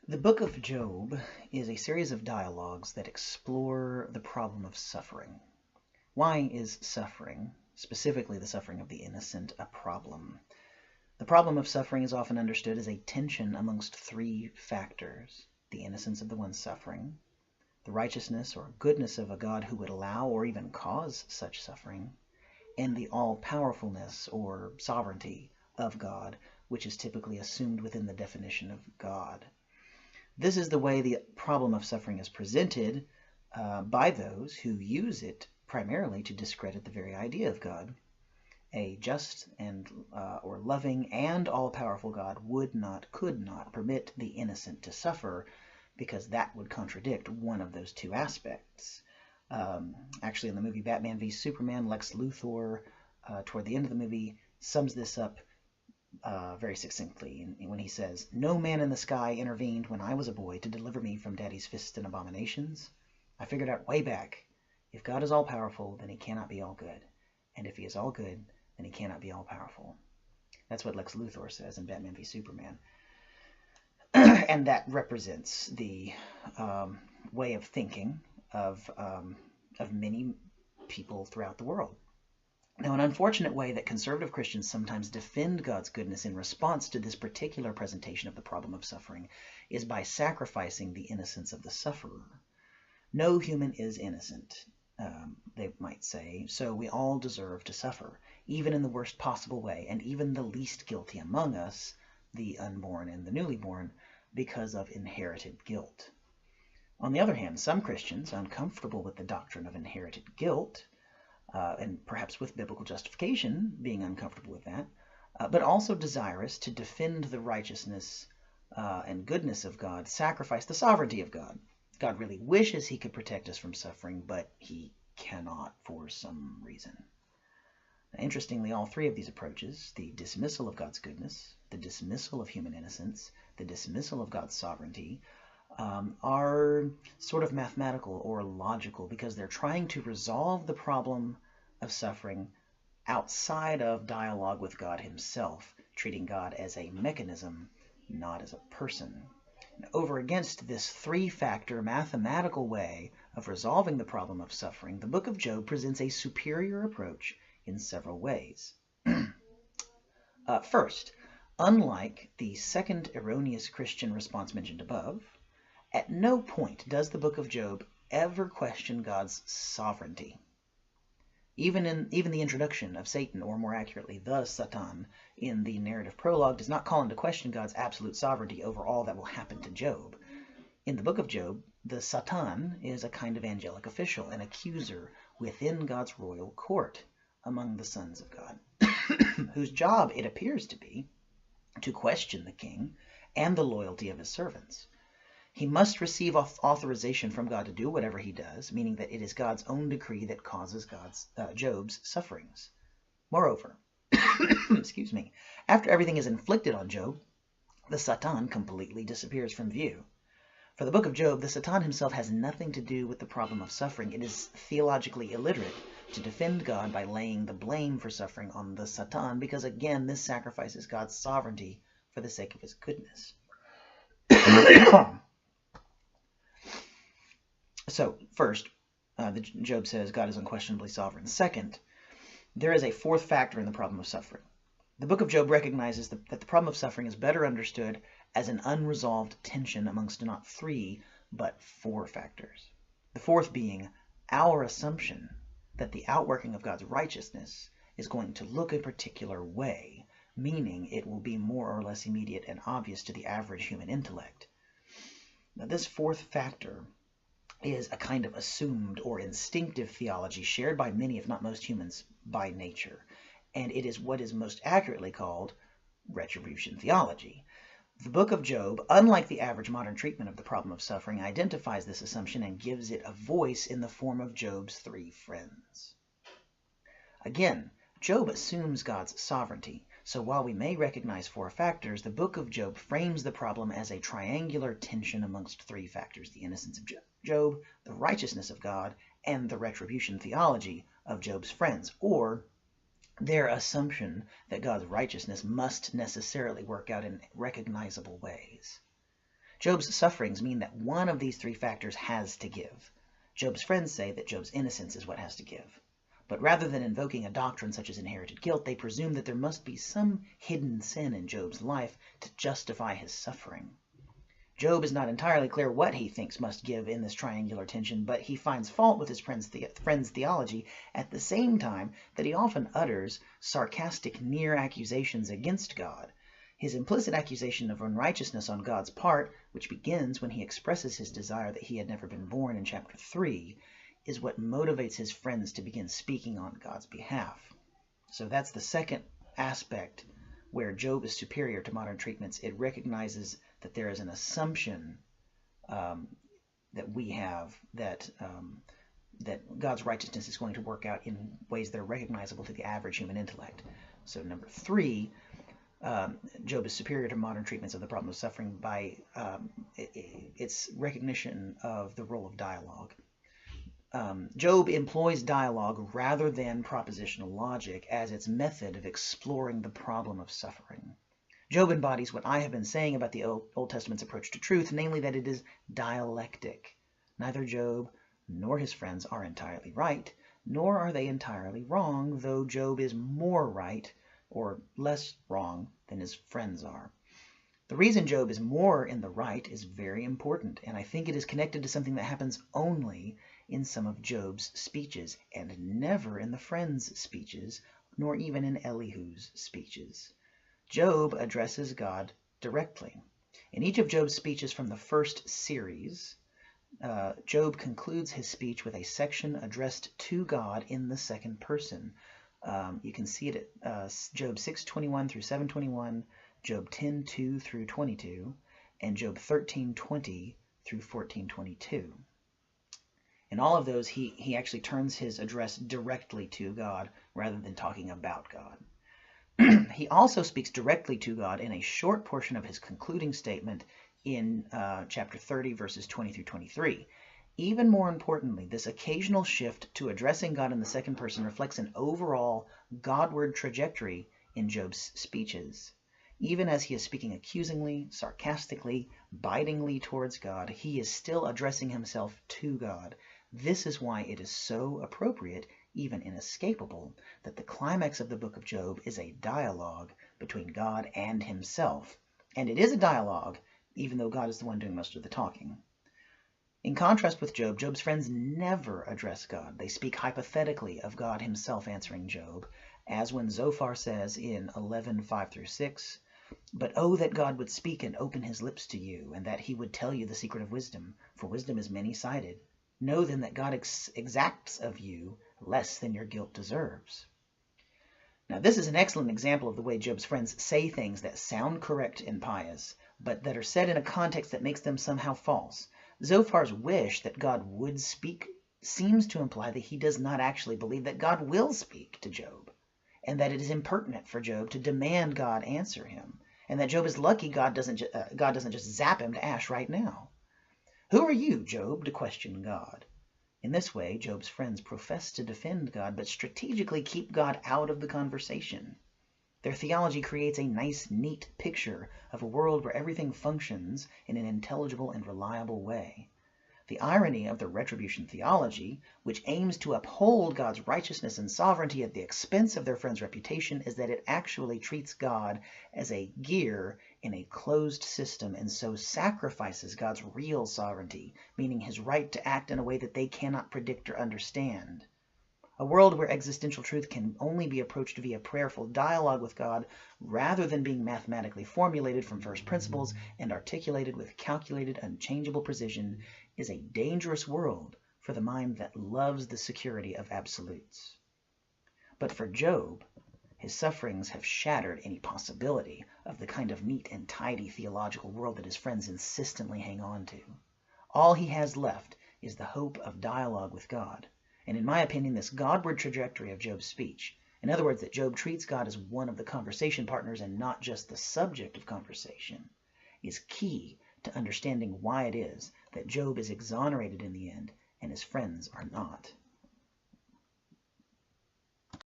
The Book of Job is a series of dialogues that explore the problem of suffering. Why is suffering, specifically the suffering of the innocent, a problem? The problem of suffering is often understood as a tension amongst three factors: the innocence of the one suffering, the righteousness or goodness of a God who would allow or even cause such suffering, and the all-powerfulness or sovereignty of God, which is typically assumed within the definition of God. This is the way the problem of suffering is presented by those who use it primarily to discredit the very idea of God. A just and or loving and all-powerful God could not permit the innocent to suffer, because that would contradict one of those two aspects. Actually, in the movie Batman v Superman, Lex Luthor, toward the end of the movie, sums this up very succinctly when he says, "No man in the sky intervened when I was a boy to deliver me from Daddy's fists and abominations. I figured out way back, if God is all-powerful, then he cannot be all good. And if he is all good, then he cannot be all-powerful." That's what Lex Luthor says in Batman v Superman. And that represents the way of thinking of many people throughout the world. Now, an unfortunate way that conservative Christians sometimes defend God's goodness in response to this particular presentation of the problem of suffering is by sacrificing the innocence of the sufferer. No human is innocent, they might say, so we all deserve to suffer, even in the worst possible way, and even the least guilty among us, the unborn and the newly born, because of inherited guilt. On the other hand, some Christians, uncomfortable with the doctrine of inherited guilt, and perhaps with biblical justification, being uncomfortable with that, but also desirous to defend the righteousness and goodness of God, sacrifice the sovereignty of God. God really wishes he could protect us from suffering, but he cannot for some reason. Now, interestingly, all three of these approaches, the dismissal of God's goodness, the dismissal of human innocence, the dismissal of God's sovereignty, are sort of mathematical or logical, because they're trying to resolve the problem of suffering outside of dialogue with God himself, treating God as a mechanism, not as a person. And over against this three-factor mathematical way of resolving the problem of suffering, the book of Job presents a superior approach in several ways. First, unlike the second erroneous Christian response mentioned above, at no point does the book of Job ever question God's sovereignty. Even the introduction of Satan, or more accurately, the Satan, in the narrative prologue does not call into question God's absolute sovereignty over all that will happen to Job. In the book of Job, the Satan is a kind of angelic official, an accuser within God's royal court among the sons of God, whose job it appears to be to question the king and the loyalty of his servants. He must receive authorization from God to do whatever he does, meaning that it is God's own decree that causes Job's sufferings. Moreover, excuse me, after everything is inflicted on Job, the Satan completely disappears from view. For the book of Job, the Satan himself has nothing to do with the problem of suffering. It is theologically illiterate to defend God by laying the blame for suffering on the Satan, because again, this sacrifices God's sovereignty for the sake of his goodness. So, first, Job says God is unquestionably sovereign. Second, there is a fourth factor in the problem of suffering. The book of Job recognizes that the problem of suffering is better understood as an unresolved tension amongst not three, but four factors. The fourth being our assumption that the outworking of God's righteousness is going to look a particular way, meaning it will be more or less immediate and obvious to the average human intellect. Now, this fourth factor is a kind of assumed or instinctive theology shared by many, if not most, humans by nature, and it is what is most accurately called retribution theology. The book of Job, unlike the average modern treatment of the problem of suffering, identifies this assumption and gives it a voice in the form of Job's three friends. Again, Job assumes God's sovereignty, so while we may recognize four factors, the book of Job frames the problem as a triangular tension amongst three factors: the innocence of Job, the righteousness of God, and the retribution theology of Job's friends, or their assumption that God's righteousness must necessarily work out in recognizable ways. Job's sufferings mean that one of these three factors has to give. Job's friends say that Job's innocence is what has to give. But rather than invoking a doctrine such as inherited guilt, they presume that there must be some hidden sin in Job's life to justify his suffering. Job is not entirely clear what he thinks must give in this triangular tension, but he finds fault with his friend's theology at the same time that he often utters sarcastic near accusations against God. His implicit accusation of unrighteousness on God's part, which begins when he expresses his desire that he had never been born in chapter 3, is what motivates his friends to begin speaking on God's behalf. So that's the second aspect where Job is superior to modern treatments. It recognizes that there is an assumption that we have that God's righteousness is going to work out in ways that are recognizable to the average human intellect. So number 3, Job is superior to modern treatments of the problem of suffering by its recognition of the role of dialogue. Job employs dialogue rather than propositional logic as its method of exploring the problem of suffering. Job embodies what I have been saying about the Old Testament's approach to truth, namely that it is dialectic. Neither Job nor his friends are entirely right, nor are they entirely wrong, though Job is more right or less wrong than his friends are. The reason Job is more in the right is very important, and I think it is connected to something that happens only in some of Job's speeches, and never in the friends' speeches, nor even in Elihu's speeches. Job addresses God directly. In each of Job's speeches from the first series, Job concludes his speech with a section addressed to God in the second person. You can see it at Job 6:21 through 7:21, Job 10:2 through 22, and Job 13:20 through 14:22. In all of those, he actually turns his address directly to God rather than talking about God. He also speaks directly to God in a short portion of his concluding statement in chapter 30, verses 20 through 23. Even more importantly, this occasional shift to addressing God in the second person reflects an overall Godward trajectory in Job's speeches. Even as he is speaking accusingly, sarcastically, bitingly towards God, he is still addressing himself to God. This is why it is so appropriate, even inescapable, that the climax of the book of Job is a dialogue between God and himself. And it is a dialogue, even though God is the one doing most of the talking. In contrast with Job, Job's friends never address God. They speak hypothetically of God himself answering Job, as when Zophar says in 11:5 through 6, "But oh, that God would speak and open his lips to you, and that he would tell you the secret of wisdom, for wisdom is many-sided. Know then that God exacts of you less than your guilt deserves." Now, this is an excellent example of the way Job's friends say things that sound correct and pious, but that are said in a context that makes them somehow false. Zophar's wish that God would speak seems to imply that he does not actually believe that God will speak to Job, and that it is impertinent for Job to demand God answer him, and that Job is lucky God doesn't just zap him to ash right now. Who are you, Job, to question God? In this way, Job's friends profess to defend God, but strategically keep God out of the conversation. Their theology creates a nice, neat picture of a world where everything functions in an intelligible and reliable way. The irony of the retribution theology, which aims to uphold God's righteousness and sovereignty at the expense of their friend's reputation, is that it actually treats God as a gear in a closed system and so sacrifices God's real sovereignty, meaning his right to act in a way that they cannot predict or understand. A world where existential truth can only be approached via prayerful dialogue with God rather than being mathematically formulated from first principles and articulated with calculated, unchangeable precision is a dangerous world for the mind that loves the security of absolutes. But for Job, his sufferings have shattered any possibility of the kind of neat and tidy theological world that his friends insistently hang on to. All he has left is the hope of dialogue with God. And in my opinion, this Godward trajectory of Job's speech, in other words, that Job treats God as one of the conversation partners and not just the subject of conversation, is key to understanding why it is that Job is exonerated in the end and his friends are not.